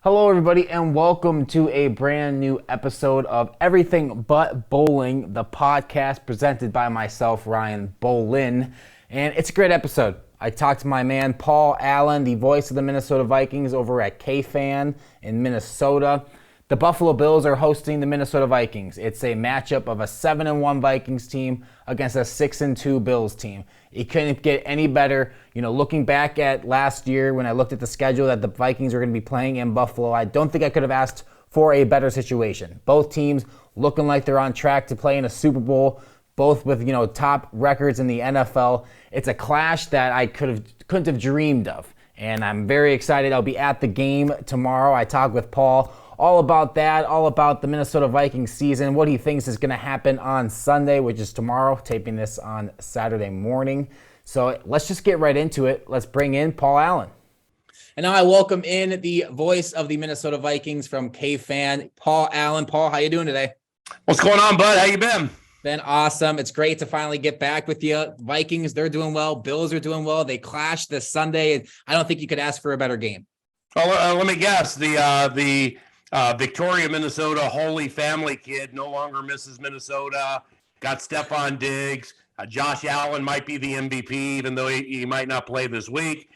Hello, everybody, and welcome to a brand new episode of Everything But Bowling, the podcast presented by myself, Ryan Bowlin. And it's a great episode. I talked to my man, Paul Allen, the voice of the Minnesota Vikings over at KFAN in Minnesota. The Buffalo Bills are hosting the Minnesota Vikings. It's a matchup of a 7-1 Vikings team against a 6-2 Bills team. It couldn't get any better. You know, looking back at last year when I looked at the schedule that the Vikings were going to be playing in Buffalo, I don't think I could have asked for a better situation. Both teams looking like they're on track to play in a Super Bowl, both with, top records in the NFL. It's a clash that I couldn't have dreamed of. And I'm very excited. I'll be at the game tomorrow. I talked with Paul all about that, all about the Minnesota Vikings season, what he thinks is going to happen on Sunday, which is tomorrow, taping this on Saturday morning. So let's just get right into it. Let's bring in Paul Allen. And now I welcome in the voice of the Minnesota Vikings from KFAN, Paul Allen. Paul, how you doing today? What's going on, bud? How you been? Been awesome. It's great to finally get back with you. Vikings, they're doing well. Bills are doing well. They clashed this Sunday. I don't think you could ask for a better game. Well, let me guess. The Victoria, Minnesota Holy Family kid no longer misses Minnesota. Got Stephon Diggs. Josh Allen might be the MVP, even though he might not play this week.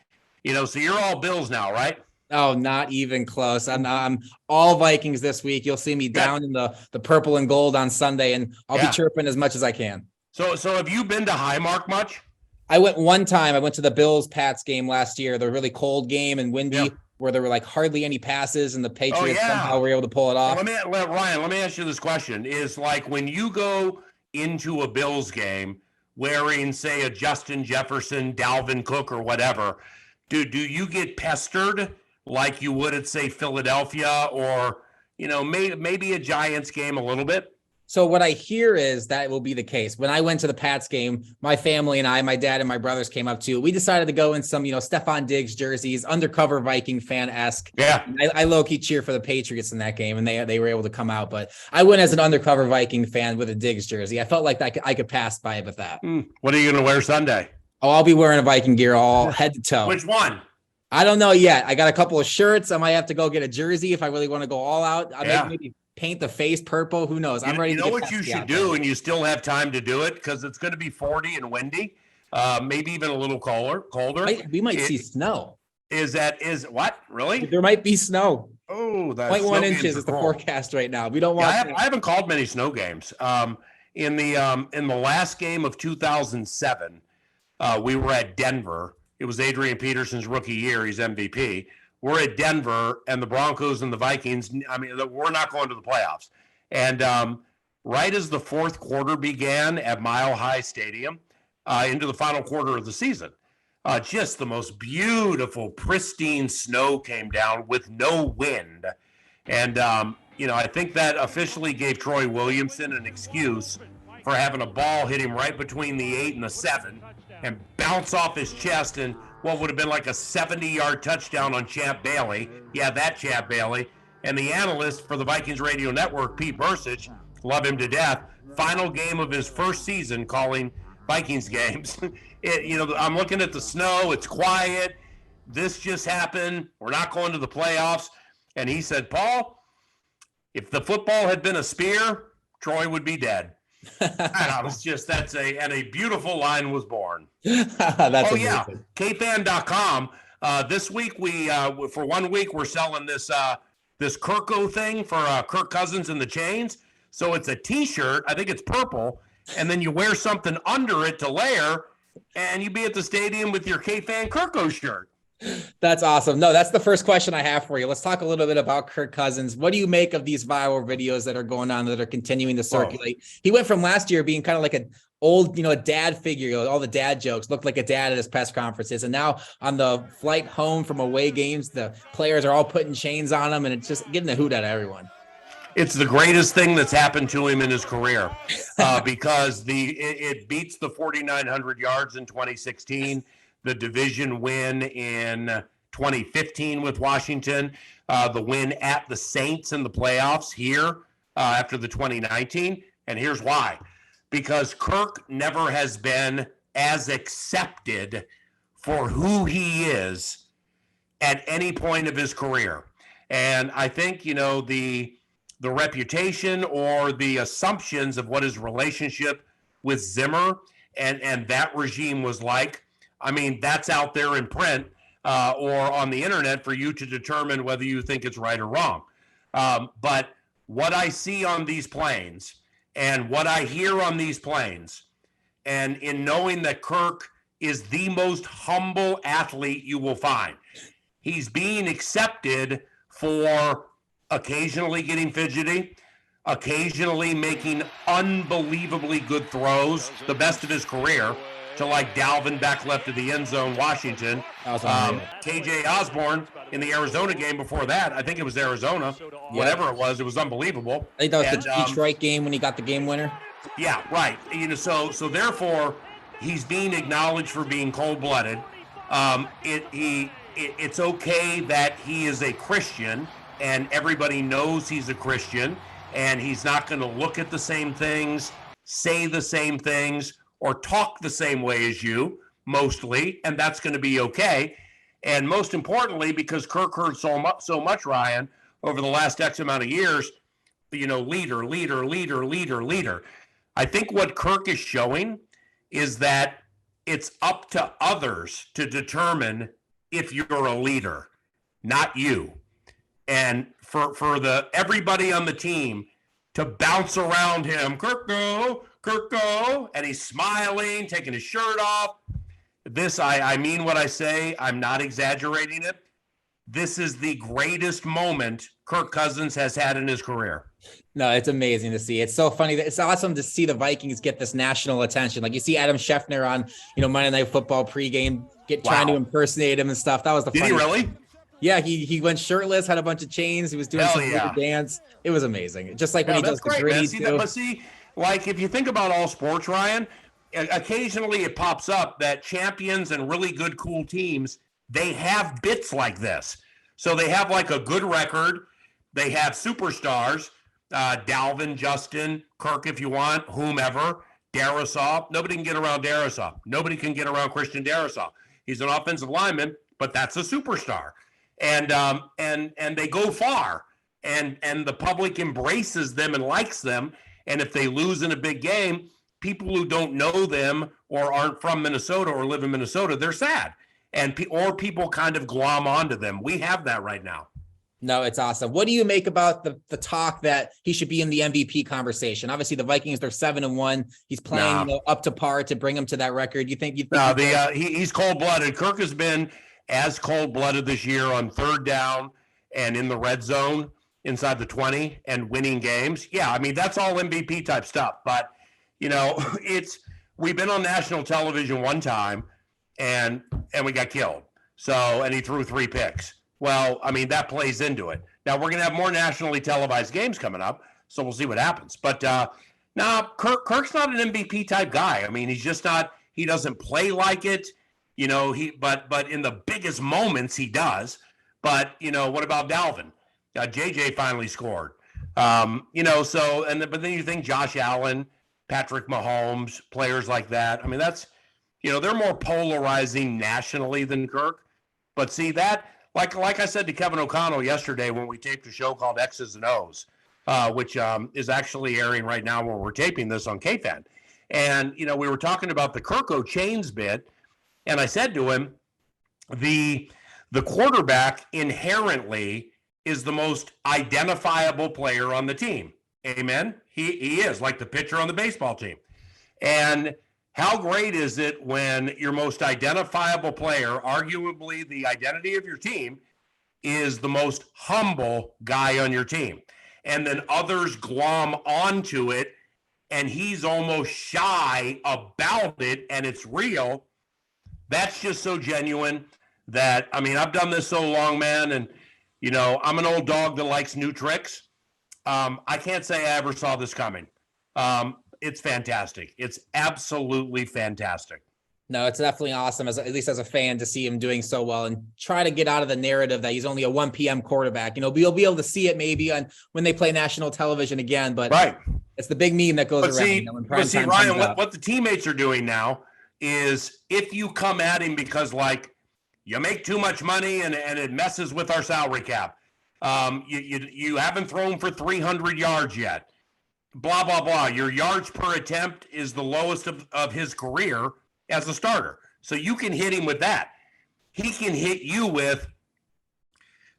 So you're all Bills now, right? Oh, not even close. I'm all Vikings this week. You'll see me down in the purple and gold on Sunday, and I'll be chirping as much as I can. So have you been to Highmark much? I went one time. I went to the Bills-Pats game last year, the really cold game and windy, where there were like hardly any passes, and the Patriots somehow were able to pull it off. Ryan, let me ask you this question. Is like when you go into a Bills game wearing, say, a Justin Jefferson, Dalvin Cook, or whatever, do you get pestered like you would at, say, Philadelphia or, maybe a Giants game a little bit? So what I hear is that will be the case. When I went to the Pats game, my family and I, my dad and my brothers came up too. We decided to go in some, Stephon Diggs jerseys, undercover Viking fan-esque. Yeah. I low-key cheer for the Patriots in that game, and they were able to come out. But I went as an undercover Viking fan with a Diggs jersey. I felt like I could pass by with that. What are you going to wear Sunday? Oh, I'll be wearing a Viking gear all head to toe. Which one? I don't know yet. I got a couple of shirts. I might have to go get a jersey if I really want to go all out. Maybe paint the face purple. Who knows? I'm ready. You know what you should do, and you still have time to do it because it's going to be 40 and windy, maybe even a little colder. We might see snow. Is what? Really? There might be snow. Oh, that's 0.1 inches is the forecast right now. We don't want. I haven't called many snow games. In the last game of 2007, we were at Denver. It was Adrian Peterson's rookie year. He's MVP. We're at Denver, and the Broncos and the Vikings, we're not going to the playoffs. And right as the fourth quarter began at Mile High Stadium, into the final quarter of the season, just the most beautiful, pristine snow came down with no wind. And, I think that officially gave Troy Williamson an excuse for having a ball hit him right between the 8 and the 7 and bounce off his chest and what would have been like a 70-yard touchdown on Champ Bailey. Yeah, that Champ Bailey. And the analyst for the Vikings Radio Network, Pete Bursich, love him to death, final game of his first season calling Vikings games. I'm looking at the snow. It's quiet. This just happened. We're not going to the playoffs. And he said, Paul, if the football had been a spear, Troy would be dead. And a beautiful line was born. That's amazing. KFAN.com. This week for 1 week we're selling this Kirko thing for Kirk Cousins and the Chains. So it's a T-shirt. I think it's purple, and then you wear something under it to layer, and you be at the stadium with your KFAN Kirko shirt. That's awesome. No, that's the first question I have for you. Let's talk a little bit about Kirk Cousins. What do you make of these viral videos that are going on that are continuing to circulate? He went from last year being kind of like an old, a dad figure. All the dad jokes looked like a dad at his press conferences. And now on the flight home from away games, the players are all putting chains on him, and it's just getting a hoot out of everyone. It's the greatest thing that's happened to him in his career because it beats the 4,900 yards in 2016. The division win in 2015 with Washington, the win at the Saints in the playoffs here after the 2019. And here's why. Because Kirk never has been as accepted for who he is at any point of his career. And I think, the reputation or the assumptions of what his relationship with Zimmer and that regime was like, I mean, that's out there in print or on the internet for you to determine whether you think it's right or wrong. But what I see on these planes and what I hear on these planes, and in knowing that Kirk is the most humble athlete you will find, he's being accepted for occasionally getting fidgety, occasionally making unbelievably good throws, the best of his career, to like Dalvin back left of the end zone, Washington. KJ Osborne in the Arizona game before that, I think it was Arizona, whatever it was unbelievable. I think that was the Detroit game when he got the game winner. Yeah, right. So therefore, he's being acknowledged for being cold-blooded. It's okay that he is a Christian, and everybody knows he's a Christian, and he's not going to look at the same things, say the same things, or talk the same way as you, mostly, and that's going to be okay. And most importantly, because Kirk heard so much, Ryan, over the last X amount of years, leader. I think what Kirk is showing is that it's up to others to determine if you're a leader, not you. And for everybody on the team to bounce around him, Kirko, and he's smiling, taking his shirt off. This, I mean what I say. I'm not exaggerating it. This is the greatest moment Kirk Cousins has had in his career. No, it's amazing to see. It's so funny. It's awesome to see the Vikings get this national attention. Like you see Adam Schefter on, Monday Night Football pregame, trying to impersonate him and stuff. That was the Did he really? Yeah, he went shirtless, had a bunch of chains. He was doing some weird dance. It was amazing. Just like when he does the gritty too. Like if you think about all sports, Ryan, occasionally it pops up that champions and really good, cool teams, they have bits like this. So they have like a good record. They have superstars, Dalvin, Justin, Kirk, if you want, whomever, Darisaw. Nobody can get around Darisaw. Nobody can get around Christian Darisaw. He's an offensive lineman, but that's a superstar. And they go far. And the public embraces them and likes them. And if they lose in a big game, people who don't know them or aren't from Minnesota or live in Minnesota, they're sad. Or people kind of glom onto them. We have that right now. No, it's awesome. What do you make about the talk that he should be in the MVP conversation? Obviously, the Vikings, they're 7-1. He's playing up to par to bring him to that record. You think he's cold-blooded. Kirk has been as cold-blooded this year on third down and in the red zone inside the 20 and winning games. Yeah, I mean, that's all MVP type stuff. But, we've been on national television one time and we got killed. And he threw 3 picks. Well, I mean, that plays into it. Now, we're going to have more nationally televised games coming up, so we'll see what happens. But Kirk's not an MVP type guy. I mean, he's just not – he doesn't play like it. But in the biggest moments, he does. But, what about Dalvin? JJ finally scored. But then you think Josh Allen, Patrick Mahomes, players like that. I mean, that's – they're more polarizing nationally than Kirk. But see that – Like I said to Kevin O'Connell yesterday when we taped a show called X's and O's, which is actually airing right now when we're taping this on KFAN. And, we were talking about the Kirko chains bit, and I said to him, the quarterback inherently is the most identifiable player on the team. Amen? He is, like the pitcher on the baseball team. And how great is it when your most identifiable player, arguably the identity of your team, is the most humble guy on your team? And then others glom onto it, and he's almost shy about it, and it's real. That's just so genuine that, I mean, I've done this so long, man, and, I'm an old dog that likes new tricks. I can't say I ever saw this coming. It's fantastic. It's absolutely fantastic. No, it's definitely awesome, at least as a fan, to see him doing so well and try to get out of the narrative that he's only a 1 p.m. quarterback. You'll be able to see it maybe when they play national television again, but it's the big meme that goes around. Ryan, what the teammates are doing now is if you come at him because, you make too much money and it messes with our salary cap, You haven't thrown for 300 yards yet. Blah, blah, blah. Your yards per attempt is the lowest of his career as a starter. So you can hit him with that. He can hit you with,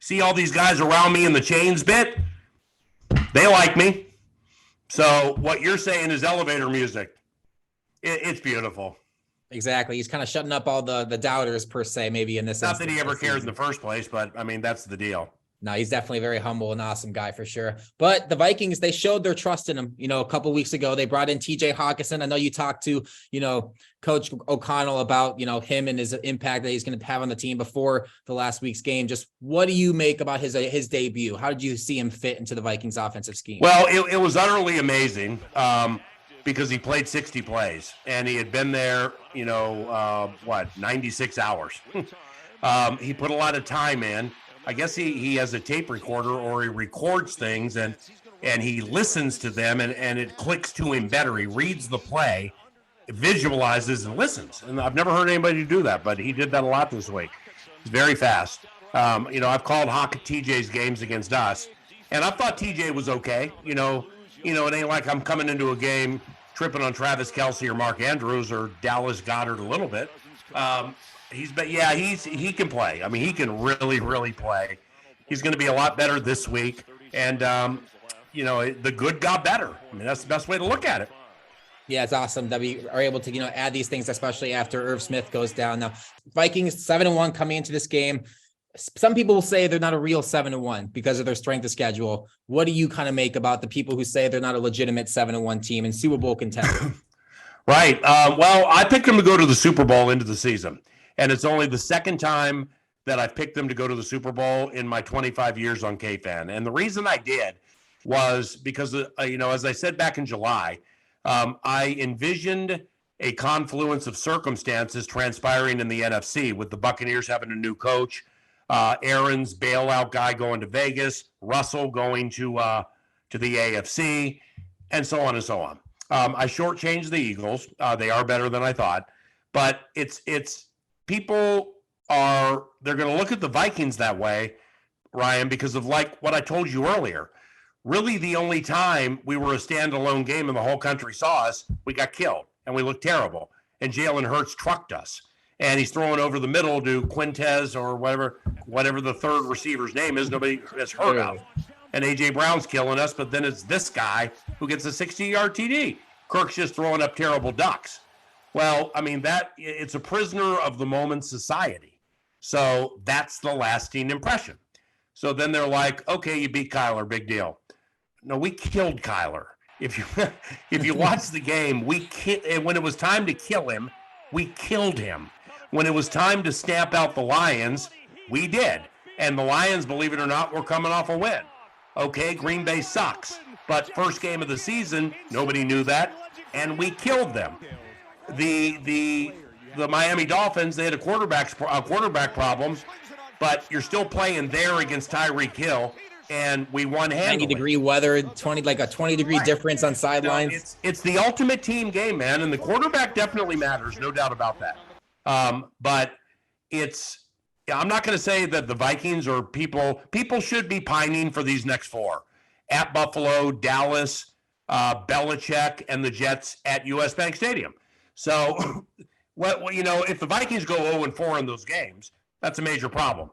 see all these guys around me in the chains bit? They like me. So what you're saying is elevator music. It's beautiful. Exactly. He's kind of shutting up all the doubters, per se, maybe in this instance. Not that he ever cares in the first place, but, I mean, that's the deal. No, he's definitely a very humble and awesome guy for sure. But the Vikings, they showed their trust in him. A couple of weeks ago, they brought in TJ Hockenson. I know you talked to, Coach O'Connell about, him and his impact that he's going to have on the team before the last week's game. Just what do you make about his debut? How did you see him fit into the Vikings offensive scheme? Well, it was utterly amazing because he played 60 plays and he had been there, 96 hours. He put a lot of time in. I guess he has a tape recorder or he records things and he listens to them and it clicks to him better. He reads the play, visualizes and listens. And I've never heard anybody do that, but he did that a lot this week. He's very fast. I've called TJ's games against us and I thought TJ was okay. It ain't like I'm coming into a game tripping on Travis Kelce or Mark Andrews or Dallas Goedert a little bit. He can play. I mean, he can really, really play. He's going to be a lot better this week. And, the good got better. I mean, that's the best way to look at it. Yeah, it's awesome that we are able to, add these things, especially after Irv Smith goes down. Now, Vikings 7-1 coming into this game. Some people will say they're not a real 7-1 because of their strength of schedule. What do you kind of make about the people who say they're not a legitimate 7-1 team and Super Bowl contender? Right. Well, I picked them to go to the Super Bowl into the season. And it's only the second time that I've picked them to go to the Super Bowl in my 25 years on KFAN. And the reason I did was because, as I said back in July, I envisioned a confluence of circumstances transpiring in the NFC with the Buccaneers having a new coach, Aaron's bailout guy going to Vegas, Russell going to the AFC, and so on and so on. I shortchanged the Eagles. They are better than I thought. But people they're going to look at the Vikings that way, Ryan, because of like what I told you earlier. Really, the only time we were a standalone game and the whole country saw us, we got killed and we looked terrible. And Jalen Hurts trucked us. And he's throwing over the middle to Quintez or whatever the third receiver's name is, nobody has heard of. And A.J. Brown's killing us, but then it's this guy who gets a 60-yard TD. Kirk's just throwing up terrible ducks. Well, I mean, it's a prisoner of the moment society. So that's the lasting impression. So then they're like, okay, you beat Kyler, big deal. No, we killed Kyler. If you watch the game, when it was time to kill him, we killed him. When it was time to stamp out the Lions, we did. And the Lions, believe it or not, were coming off a win. Okay, Green Bay sucks. But first game of the season, nobody knew that, and we killed them. The Miami Dolphins, they had a quarterback problems, but you're still playing there against Tyreek Hill, and we won handily. 90-degree weather, 20-degree difference on sidelines. It's the ultimate team game, man, and the quarterback definitely matters, no doubt about that. But I'm not going to say that the Vikings or people should be pining for these next four. At Buffalo, Dallas, Belichick, and the Jets at US Bank Stadium. So, if the Vikings go 0-4 in those games, that's a major problem.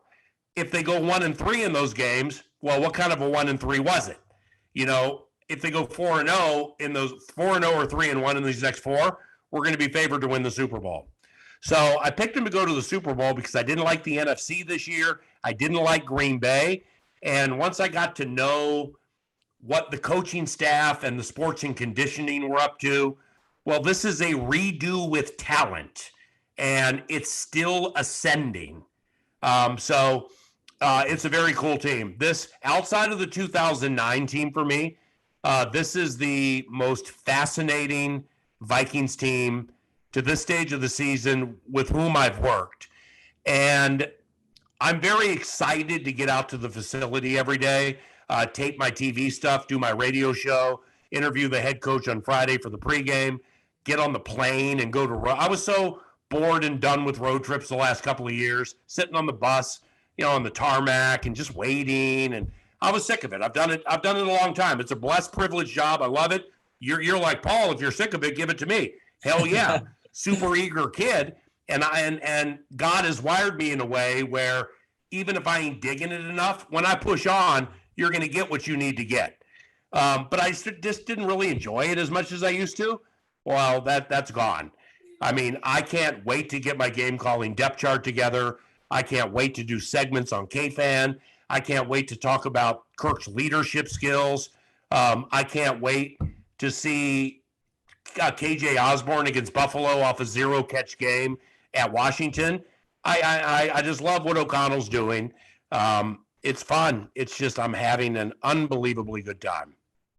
If they go 1-3 in those games, well, what kind of a 1-3 was it? If they go 4-0 in those 4-0 or 3-1 in these next four, we're going to be favored to win the Super Bowl. So I picked them to go to the Super Bowl because I didn't like the NFC this year. I didn't like Green Bay. And once I got to know what the coaching staff and the sports and conditioning were up to, well, this is a redo with talent, and it's still ascending. So it's a very cool team. This, outside of the 2009 team for me, this is the most fascinating Vikings team to this stage of the season with whom I've worked. And I'm very excited to get out to the facility every day, tape my TV stuff, do my radio show, interview the head coach on Friday for the pregame, get on the plane and go to I was so bored and done with road trips the last couple of years, sitting on the bus, on the tarmac and just waiting. And I was sick of it. I've done it a long time. It's a blessed, privileged job. I love it. You're like, Paul, if you're sick of it, give it to me. Hell yeah. Super eager kid. And God has wired me in a way where even if I ain't digging it enough, when I push on, you're going to get what you need to get. But I just didn't really enjoy it as much as I used to. Well, that's gone. I mean, I can't wait to get my game calling depth chart together. I can't wait to do segments on KFAN. I can't wait to talk about Kirk's leadership skills. I can't wait to see KJ Osborne against Buffalo off a 0-catch game at Washington. I just love what O'Connell's doing. It's fun. It's just I'm having an unbelievably good time.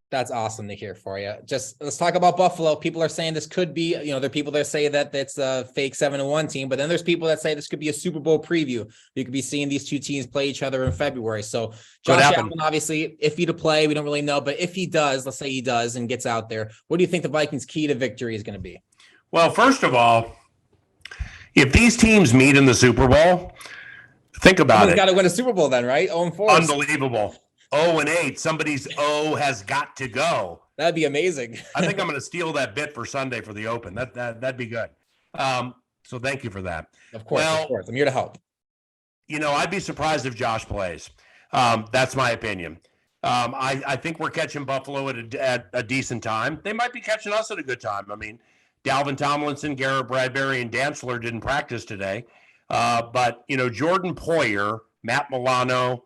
That's awesome to hear for you. Just let's talk about Buffalo. People are saying this could be, there are people that say that it's a fake 7-1 team, but then there's people that say this could be a Super Bowl preview. You could be seeing these two teams play each other in February. So Josh Allen, obviously, if he to play, we don't really know, but if he does, let's say he does and gets out there, what do you think the Vikings' key to victory is going to be? Well, first of all, if these teams meet in the Super Bowl, think about it. Got to win a Super Bowl then, right? 0-4. Unbelievable. 0-8. Somebody's O has got to go. That'd be amazing. I think I'm going to steal that bit for Sunday for the Open. That'd be good. So thank you for that. Of course. I'm here to help. I'd be surprised if Josh plays. That's my opinion. I think we're catching Buffalo at a decent time. They might be catching us at a good time. I mean, Dalvin Tomlinson, Garrett Bradbury, and Dantzler didn't practice today. But Jordan Poyer, Matt Milano,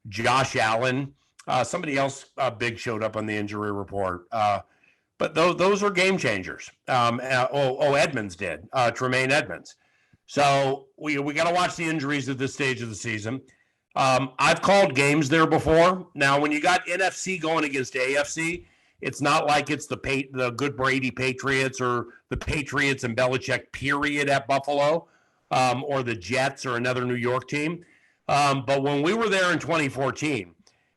Josh Allen, somebody else big showed up on the injury report. But those are game changers. Edmonds did, Tremaine Edmonds. So we got to watch the injuries at this stage of the season. I've called games there before. Now, when you got NFC going against AFC, it's not like it's the good Brady Patriots or the Patriots and Belichick period at Buffalo, or the Jets or another New York team. But when we were there in 2014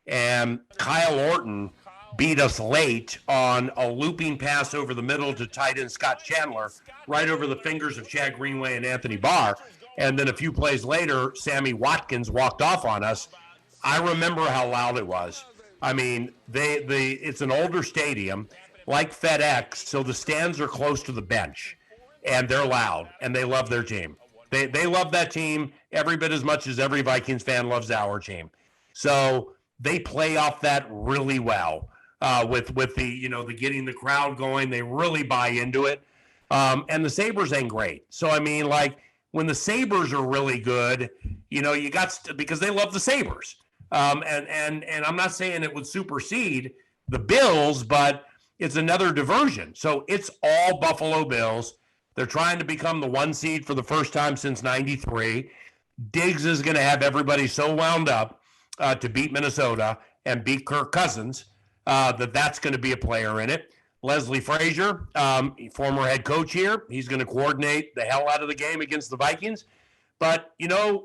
and Kyle Orton beat us late on a looping pass over the middle to tight end Scott Chandler, right over the fingers of Chad Greenway and Anthony Barr, and then a few plays later, Sammy Watkins walked off on us, I remember how loud it was. I mean, it's an older stadium like FedEx, so the stands are close to the bench, and they're loud, and they love their team. They love that team every bit as much as every Vikings fan loves our team. So they play off that really well with the the getting the crowd going. They really buy into it. And the Sabres ain't great. So I mean, like when the Sabres are really good, you got because they love the Sabres. And I'm not saying it would supersede the Bills, but it's another diversion. So it's all Buffalo Bills. They're trying to become the 1 seed for the first time since '93. Diggs is going to have everybody so wound up to beat Minnesota and beat Kirk Cousins that's going to be a player in it. Leslie Frazier, former head coach here, he's going to coordinate the hell out of the game against the Vikings. But,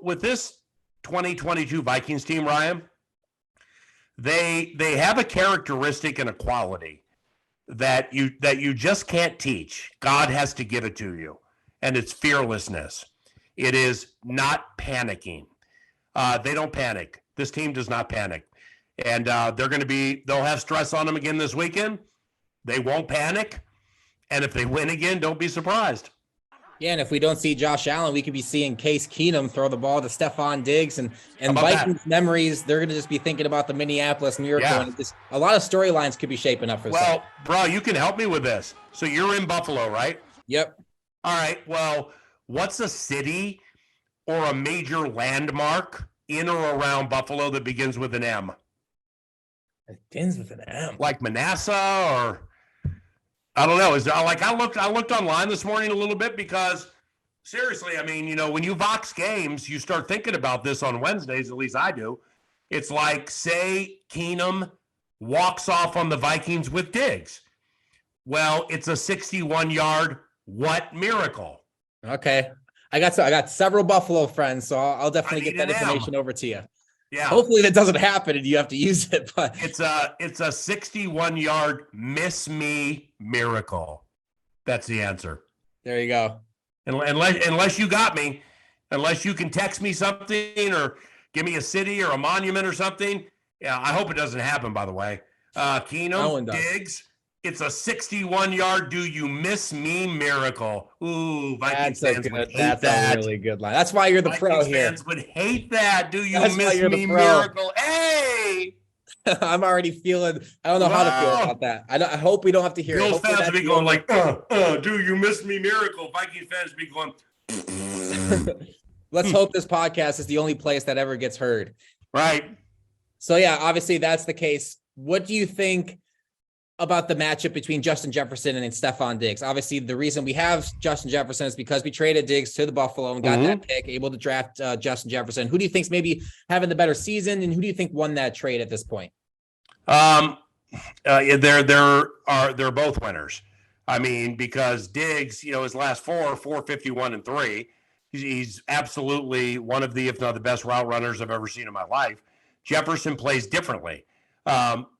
with this 2022 Vikings team, Ryan, they have a characteristic and a quality that you just can't teach. God has to give it to you, and it's fearlessness. It is not panicking. They don't panic. This team does not panic, and they'll have stress on them again this weekend. They won't panic, and if they win again, don't be surprised. Yeah, and if we don't see Josh Allen, we could be seeing Case Keenum throw the ball to Stephon Diggs, and Vikings memories. They're going to just be thinking about the Minneapolis Miracle, and just a lot of storylines could be shaping up for. Well, bro, you can help me with this. So you're in Buffalo, right? Yep. All right. Well, what's a city or a major landmark in or around Buffalo that begins with an M? It begins with an M. Like Manassas or. I don't know. Is there I looked online this morning a little bit because seriously, I mean, when you Vox games, you start thinking about this on Wednesdays, at least I do. It's like, say KEENUM walks off on the Vikings with Diggs. Well, it's a 61-yard what miracle? Okay. I got several Buffalo friends, so I'll definitely get that information over to you. Yeah. Hopefully that doesn't happen and you have to use it, but it's a 61-yard miss me miracle. That's the answer. There you go. Unless you got me, unless you can text me something or Give me a city or a monument or something. Yeah, I hope it doesn't happen, by the way. KEENUM, Diggs. It's a 61-yard "Do You Miss Me" miracle. Ooh, Vikings fans would hate that. That's a really good line. That's why you're the pro here. Vikings fans would hate that. "Do you miss me" miracle. Hey! I'm already feeling, I don't know how to feel about that. I hope we don't have to hear Bills fans would be going like, "Do you miss me" miracle. Vikings fans would be going. Let's hope this podcast is the only place that ever gets heard. Right. So, yeah, obviously that's the case. What do you think about the matchup between Justin Jefferson and Stefon Diggs? Obviously, the reason we have Justin Jefferson is because we traded Diggs to the Buffalo and got that pick, able to draft Justin Jefferson. Who do you think's maybe having the better season, and who do you think won that trade at this point? They're both winners. I mean, because Diggs, his last 451 and 3. He's absolutely one of the, if not the best route runners I've ever seen in my life. Jefferson plays differently.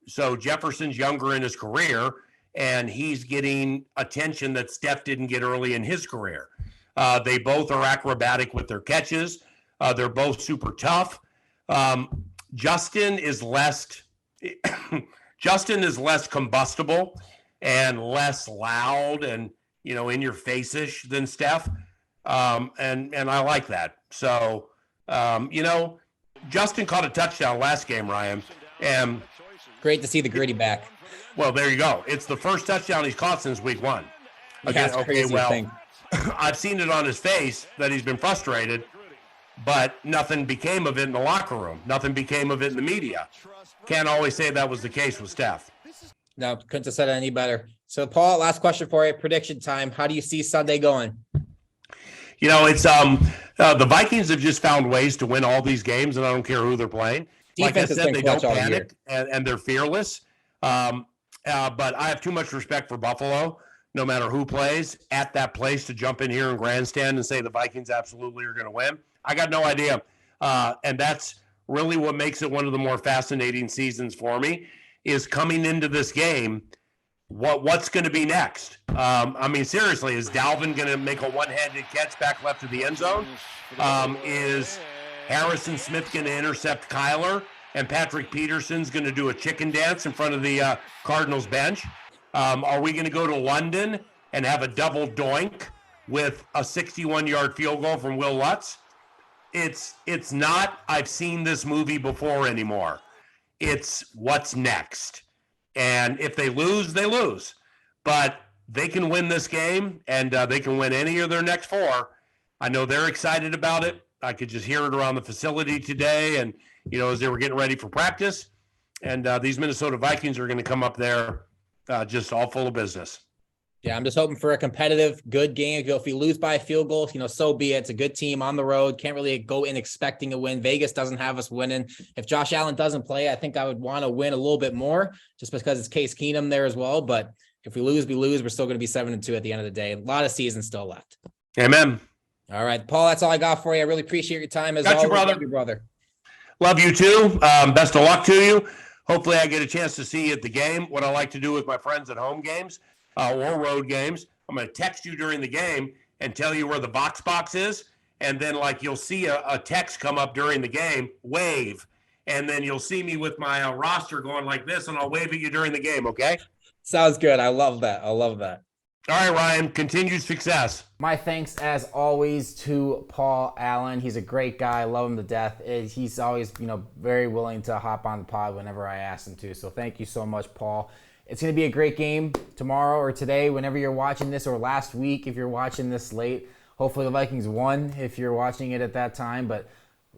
So Jefferson's younger in his career, and he's getting attention that Steph didn't get early in his career. They both are acrobatic with their catches. They're both super tough. Justin is less combustible and less loud and, in your face-ish than Steph. And I like that. So, Justin caught a touchdown last game, Ryan. And great to see the gritty back. Well, there you go. It's the first touchdown he's caught since week 1. Again, I've seen it on his face that he's been frustrated, but nothing became of it in the locker room. Nothing became of it in the media. Can't always say that was the case with Steph. No, couldn't have said it any better. So, Paul, last question for you. Prediction time. How do you see Sunday going? It's the Vikings have just found ways to win all these games, and I don't care who they're playing. Defense like I said, they don't panic, and they're fearless. But I have too much respect for Buffalo, no matter who plays, at that place to jump in here and grandstand and say the Vikings absolutely are going to win. I got no idea. And that's really what makes it one of the more fascinating seasons for me, is coming into this game, what's going to be next? Seriously, is Dalvin going to make a one-handed catch back left of the end zone? Is Harrison Smith going to intercept Kyler? And Patrick Peterson's going to do a chicken dance in front of the Cardinals bench? Are we going to go to London and have a double doink with a 61-yard field goal from Will Lutz? It's not, I've seen this movie before anymore. It's what's next. And if they lose, they lose. But they can win this game, and they can win any of their next 4. I know they're excited about it. I could just hear it around the facility today and, as they were getting ready for practice. And these Minnesota Vikings are going to come up there just all full of business. Yeah, I'm just hoping for a competitive, good game. If we lose by a field goal, so be it. It's a good team on the road. Can't really go in expecting a win. Vegas doesn't have us winning. If Josh Allen doesn't play, I think I would want to win a little bit more just because it's Case Keenum there as well. But if we lose, we lose. We're still going to be 7-2 at the end of the day. A lot of season still left. Amen. All right, Paul, that's all I got for you. I really appreciate your time as always. Love you, brother. Love you too. Best of luck to you. Hopefully I get a chance to see you at the game. What I like to do with my friends at home games or road games, I'm going to text you during the game and tell you where the box is. And then you'll see a text come up during the game, wave. And then you'll see me with my roster going like this, and I'll wave at you during the game, okay? Sounds good. I love that. All right, Ryan, continued success. My thanks, as always, to Paul Allen. He's a great guy. I love him to death. He's always, very willing to hop on the pod whenever I ask him to. So thank you so much, Paul. It's going to be a great game tomorrow or today, whenever you're watching this, or last week if you're watching this late. Hopefully the Vikings won if you're watching it at that time. But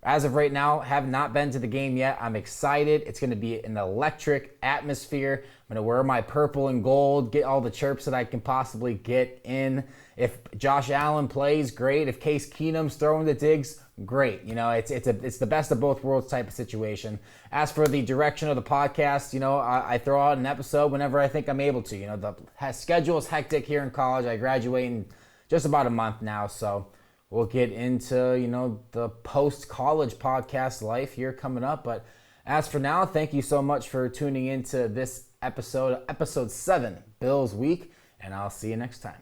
as of right now, have not been to the game yet. I'm excited. It's going to be an electric atmosphere. I'm going to wear my purple and gold, get all the chirps that I can possibly get in. If Josh Allen plays, great. If Case Keenum's throwing the Diggs, great. It's the best of both worlds type of situation. As for the direction of the podcast, I throw out an episode whenever I think I'm able to. The schedule is hectic here in college. I graduate in just about a month now, so we'll get into, the post-college podcast life here coming up. But as for now, thank you so much for tuning into this episode 7, Bills Week, and I'll see you next time.